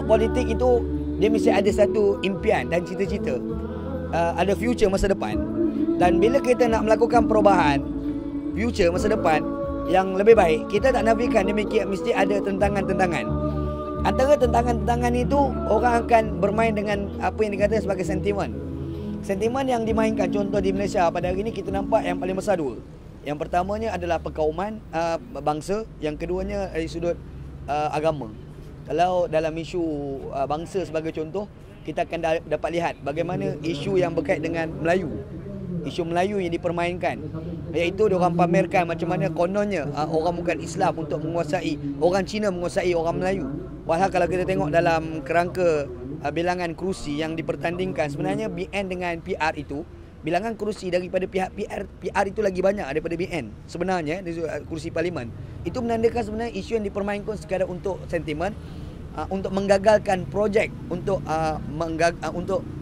Politik itu dia mesti ada satu impian dan cita-cita, ada future masa depan. Dan bila kita nak melakukan perubahan future masa depan yang lebih baik, kita tak nafikan dia mesti ada tentangan-tentangan. Antara tentangan-tentangan itu, orang akan bermain dengan apa yang dikatakan sebagai sentimen. Sentimen yang dimainkan, contoh di Malaysia pada hari ini kita nampak yang paling besar dua. Yang pertamanya adalah perkauman bangsa, yang keduanya dari sudut agama. Kalau dalam isu bangsa sebagai contoh, kita akan dapat lihat bagaimana isu yang berkait dengan Melayu. Isu Melayu yang dipermainkan, iaitu diorang pamerkan macam mana kononnya orang bukan Islam untuk menguasai, orang Cina menguasai orang Melayu. Padahal kalau kita tengok dalam kerangka bilangan kerusi yang dipertandingkan, sebenarnya BN dengan PR itu, bilangan kerusi daripada pihak PR itu lagi banyak daripada BN sebenarnya, kerusi parlimen. Itu menandakan sebenarnya isu yang dipermainkan sekadar untuk sentimen, untuk menggagalkan projek, untuk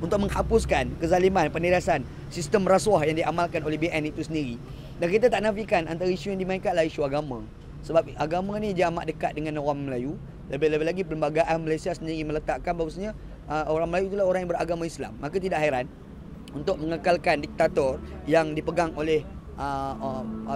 menghapuskan kezaliman, penindasan, sistem rasuah yang diamalkan oleh BN itu sendiri. Dan kita tak nafikan antara isu yang dimainkan adalah isu agama. Sebab agama ni dia amat dekat dengan orang Melayu. Lebih-lebih lagi perlembagaan Malaysia sendiri meletakkan bahawasanya orang Melayu itulah orang yang beragama Islam. Maka tidak heran untuk mengekalkan diktator yang dipegang oleh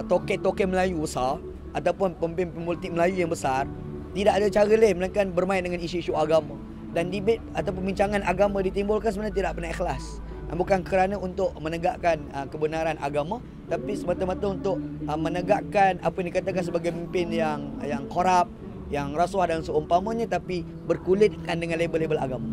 toke-toke Melayu besar ataupun pemimpin politik Melayu yang besar, tidak ada cara lain melainkan bermain dengan isu-isu agama. Dan debate atau pembincangan agama ditimbulkan sebenarnya tidak pernah ikhlas. Bukan kerana untuk menegakkan kebenaran agama, tapi semata-mata untuk menegakkan apa yang dikatakan sebagai pemimpin yang korup, yang rasuah dan seumpamanya, tapi berkulitkan dengan label-label agama.